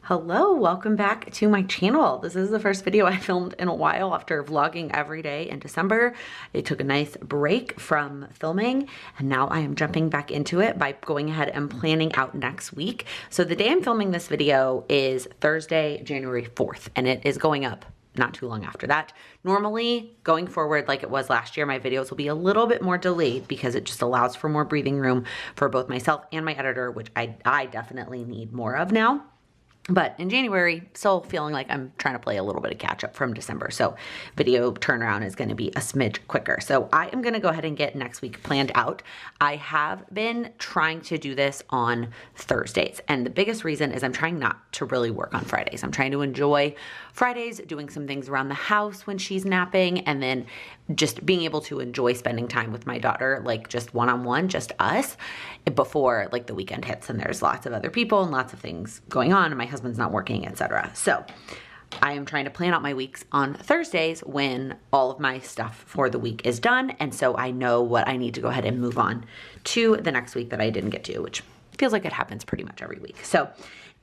Hello, welcome back to my channel. This is the first video I filmed in a while after vlogging every day in December. I took a nice break from filming and now I am jumping back into it by going ahead and planning out next week. So the day I'm filming this video is Thursday, January 4th, and it is going up not too long after that. Normally, going forward like it was last year, my videos will be a little bit more delayed because it just allows for more breathing room for both myself and my editor, which I definitely need more of now. But in January, still feeling like I'm trying to play a little bit of catch up from December. So video turnaround is going to be a smidge quicker. So I am going to go ahead and get next week planned out. I have been trying to do this on Thursdays. And the biggest reason is I'm trying not to really work on Fridays. I'm trying to enjoy Fridays, doing some things around the house when she's napping, and then just being able to enjoy spending time with my daughter, like just one-on-one, just us, before like the weekend hits and there's lots of other people and lots of things going on and my husband's not working, etc. So I am trying to plan out my weeks on Thursdays when all of my stuff for the week is done, and so I know what I need to go ahead and move on to the next week that I didn't get to, which feels like it happens pretty much every week. So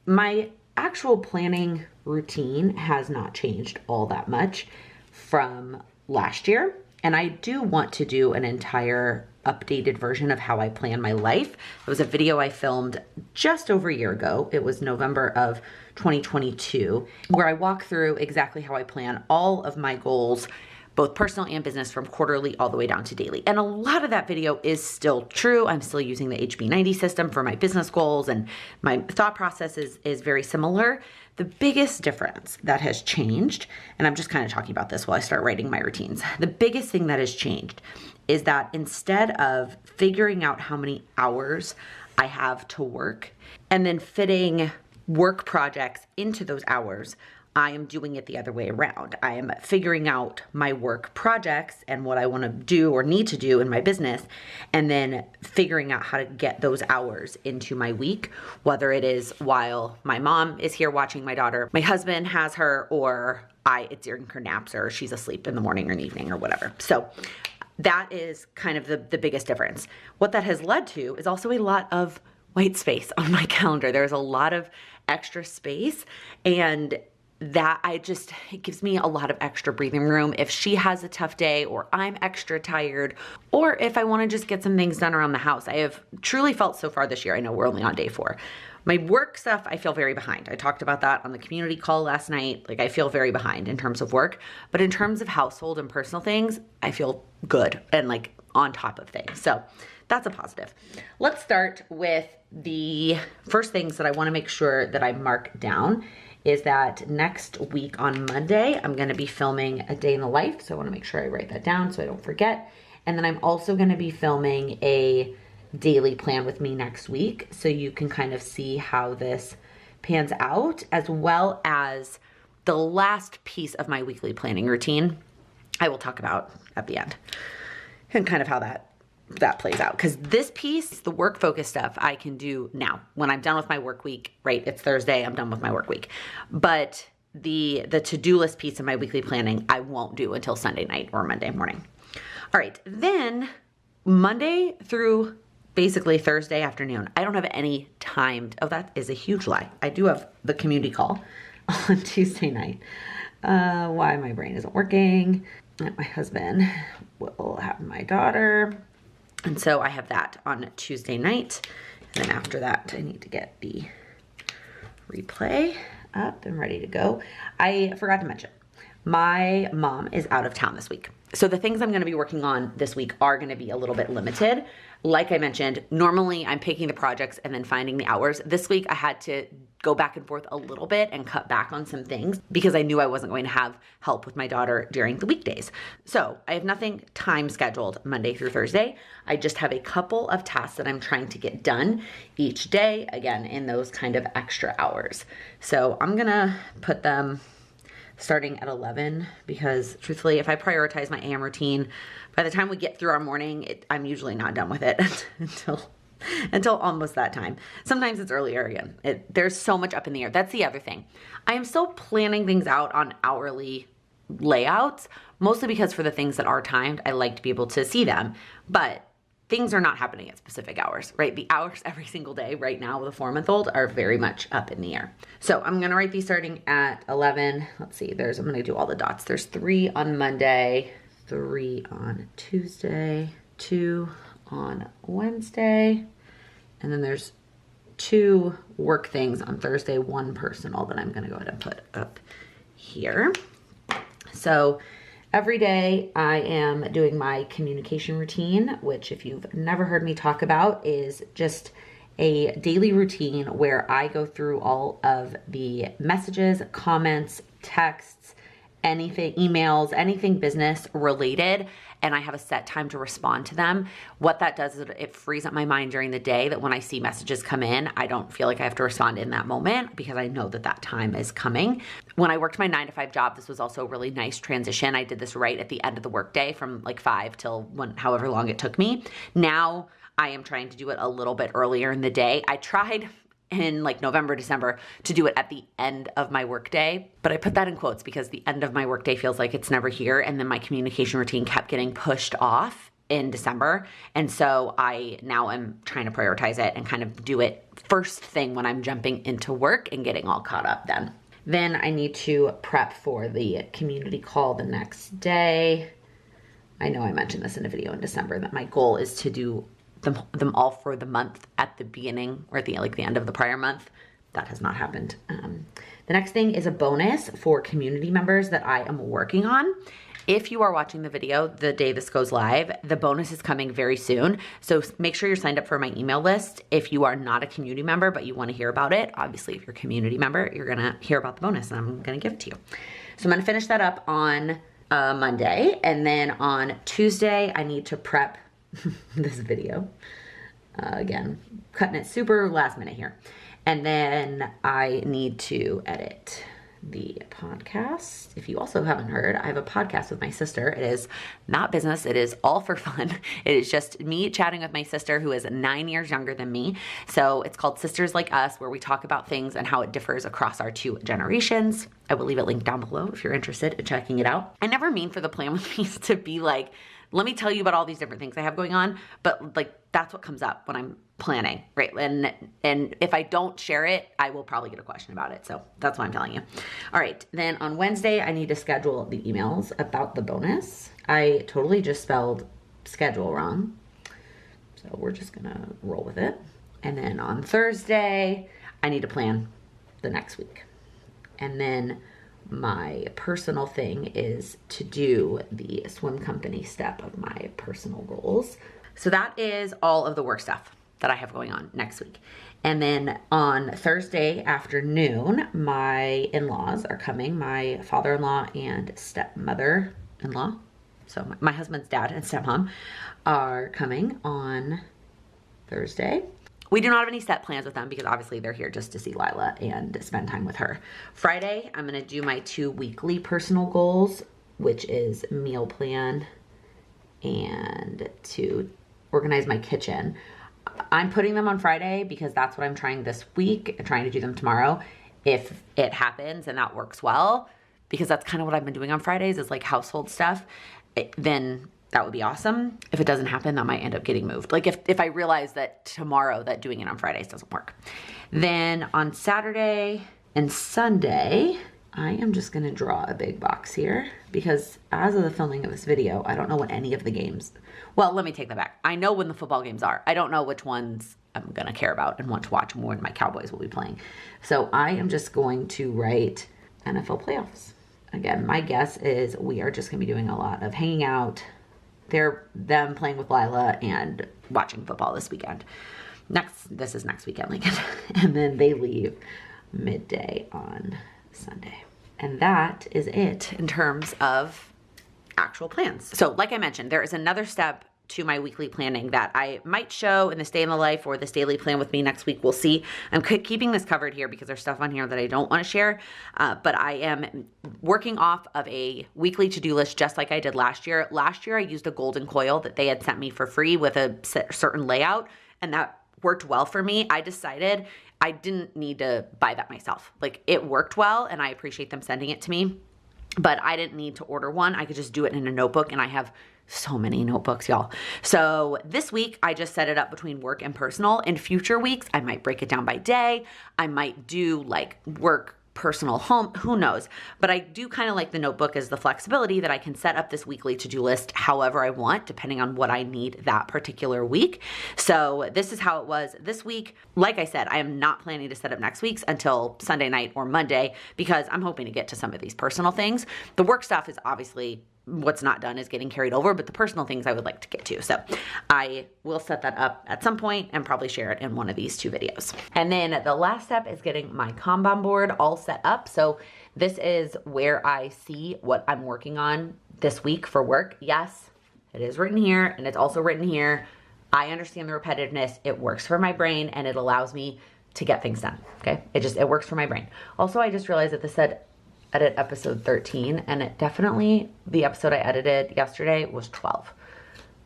my actual planning routine has not changed all that much from last year, and I do want to do an entire updated version of how I plan my life. It was a video I filmed just over a year ago. It was November of 2022, where I walk through exactly how I plan all of my goals, both personal and business, from quarterly all the way down to daily. And a lot of that video is still true. I'm still using the HB90 system for my business goals, and my thought process is very similar. The biggest difference that has changed, and I'm just kind of talking about this while I start writing my routines, the biggest thing that has changed is that instead of figuring out how many hours I have to work and then fitting work projects into those hours, I am doing it the other way around. I am figuring out my work projects and what I want to do or need to do in my business, and then figuring out how to get those hours into my week, whether it is while my mom is here watching my daughter, my husband has her, or it's during her naps, or she's asleep in the morning or in the evening or whatever. So that is kind of the biggest difference. What that has led to is also a lot of white space on my calendar. There's a lot of extra space, and that it gives me a lot of extra breathing room if she has a tough day, or I'm extra tired, or if I want to just get some things done around the house. I have truly felt so far this year, I know we're only on day 4. My work stuff, I feel very behind. I talked about that on the community call last night. Like, I feel very behind in terms of work, but in terms of household and personal things, I feel good and like on top of things. So that's a positive. Let's start with the first things that I want to make sure that I mark down is that next week on Monday, I'm gonna be filming a day in the life. So I wanna make sure I write that down so I don't forget. And then I'm also gonna be filming a daily plan with me next week, so you can kind of see how this pans out, as well as the last piece of my weekly planning routine I will talk about at the end, and kind of how that plays out. Because this piece, the work focused stuff, I can do now when I'm done with my work week, right? It's Thursday, I'm done with my work week. But the to-do list piece of my weekly planning, I won't do until Sunday night or Monday morning. All right, then Monday through basically Thursday afternoon, I don't have any timed. Oh, that is a huge lie. I do have the community call on Tuesday night. Why my brain isn't working. My husband will have my daughter. And so I have that on Tuesday night. And then after that, I need to get the replay up and ready to go. I forgot to mention, my mom is out of town this week. So the things I'm going to be working on this week are going to be a little bit limited. Like I mentioned, normally I'm picking the projects and then finding the hours. This week I had to go back and forth a little bit and cut back on some things because I knew I wasn't going to have help with my daughter during the weekdays. So I have nothing time scheduled Monday through Thursday. I just have a couple of tasks that I'm trying to get done each day, again, in those kind of extra hours. So I'm gonna put them starting at 11 because truthfully, if I prioritize my AM routine, by the time we get through our morning, I'm usually not done with it until almost that time. Sometimes it's earlier again. There's so much up in the air. That's the other thing. I am still planning things out on hourly layouts, mostly because for the things that are timed, I like to be able to see them. But things are not happening at specific hours, right? The hours every single day right now with a 4-month-old are very much up in the air. So I'm gonna write these starting at 11. Let's see, I'm gonna do all the dots. There's 3 on Monday, 3 on Tuesday, 2 on Wednesday, and then there's 2 work things on Thursday, 1 personal that I'm gonna go ahead and put up here. So every day I am doing my communication routine, which if you've never heard me talk about is just a daily routine where I go through all of the messages, comments, texts, anything, emails, anything business related, and I have a set time to respond to them. What that does is it frees up my mind during the day that when I see messages come in, I don't feel like I have to respond in that moment because I know that that time is coming. When I worked my 9-to-5 job, this was also a really nice transition. I did this right at the end of the workday from like 5 till however long it took me. Now I am trying to do it a little bit earlier in the day. I tried in like November, December to do it at the end of my workday, but I put that in quotes because the end of my workday feels like it's never here, and then my communication routine kept getting pushed off in December, and so I now am trying to prioritize it and kind of do it first thing when I'm jumping into work and getting all caught up then. Then I need to prep for the community call the next day. I know I mentioned this in a video in December that my goal is to do them all for the month at the beginning or at the end of the prior month. That has not happened. The next thing is a bonus for community members that I am working on. If you are watching the video the day this goes live, the bonus is coming very soon. So make sure you're signed up for my email list. If you are not a community member, but you want to hear about it, obviously if you're a community member, you're going to hear about the bonus and I'm going to give it to you. So I'm going to finish that up on Monday. And then on Tuesday, I need to prep this video. Again, cutting it super last minute here. And then I need to edit the podcast. If you also haven't heard, I have a podcast with my sister. It is not business. It is all for fun. It is just me chatting with my sister who is 9 years younger than me. So it's called Sisters Like Us, where we talk about things and how it differs across our 2 generations. I will leave it linked down below if you're interested in checking it out. I never mean for the plan with me to be like, let me tell you about all these different things I have going on, but like that's what comes up when I'm planning, right? And if I don't share it, I will probably get a question about it. So that's why I'm telling you. All right, then on Wednesday, I need to schedule the emails about the bonus. I totally just spelled schedule wrong. So we're just gonna roll with it. And then on Thursday, I need to plan the next week. And then my personal thing is to do the swim company step of my personal goals. So that is all of the work stuff that I have going on next week. And then on Thursday afternoon, my in-laws are coming, my father-in-law and stepmother-in-law. So my husband's dad and stepmom are coming on Thursday. We do not have any set plans with them because obviously they're here just to see Lila and spend time with her. Friday, I'm gonna do my 2 weekly personal goals, which is meal plan and to organize my kitchen. I'm putting them on Friday because that's what I'm trying this week and trying to do them tomorrow. If it happens and that works well, because that's kind of what I've been doing on Fridays is like household stuff, then that would be awesome. If it doesn't happen, that might end up getting moved. Like if I realize that tomorrow that doing it on Fridays doesn't work. Then on Saturday and Sunday, I am just gonna draw a big box here because as of the filming of this video, I don't know what any of the games, well, let me take that back. I know when the football games are. I don't know which ones I'm gonna care about and want to watch when my Cowboys will be playing. So I am just going to write NFL playoffs. Again, my guess is we are just gonna be doing a lot of hanging out, them playing with Lila and watching football this weekend. This is next weekend, Laken. And then they leave midday on Sunday. And that is it in terms of actual plans. So like I mentioned, there is another step to my weekly planning that I might show in this day in the life or this daily plan with me next week. We'll see. I'm keeping this covered here because there's stuff on here that I don't want to share, but I am working off of a weekly to-do list just like I did last year. Last year, I used a golden coil that they had sent me for free with a certain layout, and that worked well for me. I decided I didn't need to buy that myself. Like it worked well, and I appreciate them sending it to me, but I didn't need to order one. I could just do it in a notebook, and I have so many notebooks, y'all. So this week, I just set it up between work and personal. In future weeks, I might break it down by day. I might do like work, personal, home, who knows. But I do kind of like the notebook as the flexibility that I can set up this weekly to-do list however I want, depending on what I need that particular week. So this is how it was this week. Like I said, I am not planning to set up next week's until Sunday night or Monday because I'm hoping to get to some of these personal things. The work stuff is obviously what's not done is getting carried over, but the personal things I would like to get to. So I will set that up at some point and probably share it in one of these 2 videos. And then the last step is getting my Kanban board all set up. So this is where I see what I'm working on this week for work. Yes, it is written here and it's also written here. I understand the repetitiveness. It works for my brain and it allows me to get things done. Okay. It works for my brain. Also, I just realized that this said edit episode 13 and it definitely, the episode I edited yesterday was 12,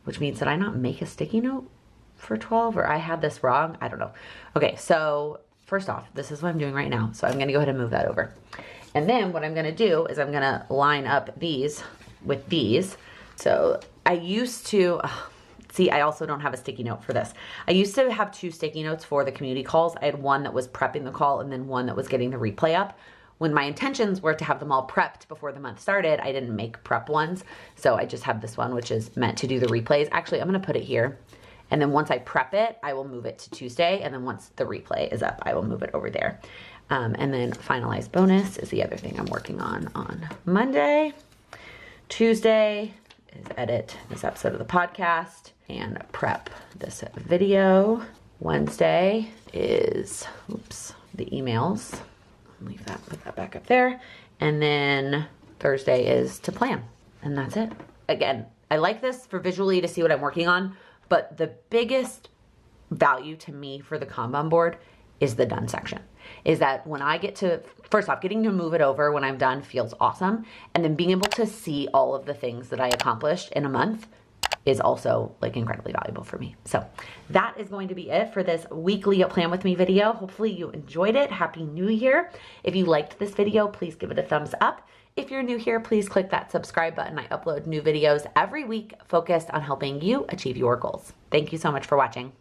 which means that I not make a sticky note for 12 or I had this wrong. I don't know. Okay. So first off, this is what I'm doing right now. So I'm going to go ahead and move that over. And then what I'm going to do is I'm going to line up these with these. So I used to, see, I also don't have a sticky note for this. I used to have 2 sticky notes for the community calls. I had one that was prepping the call and then one that was getting the replay up. When my intentions were to have them all prepped before the month started, I didn't make prep ones. So I just have this one, which is meant to do the replays. Actually, I'm going to put it here. And then once I prep it, I will move it to Tuesday. And then once the replay is up, I will move it over there. And then finalized bonus is the other thing I'm working on Monday. Tuesday is edit this episode of the podcast and prep this video. Wednesday is, the emails. Leave that, put that back up there. And then Thursday is to plan. And that's it. Again, I like this for visually to see what I'm working on, but the biggest value to me for the Kanban board is the done section. Is that when I get to, first off, getting to move it over when I'm done feels awesome. And then being able to see all of the things that I accomplished in a month is also like incredibly valuable for me. So that is going to be it for this weekly Plan With Me video. Hopefully you enjoyed it. Happy New Year. If you liked this video, please give it a thumbs up. If you're new here, please click that subscribe button. I upload new videos every week focused on helping you achieve your goals. Thank you so much for watching.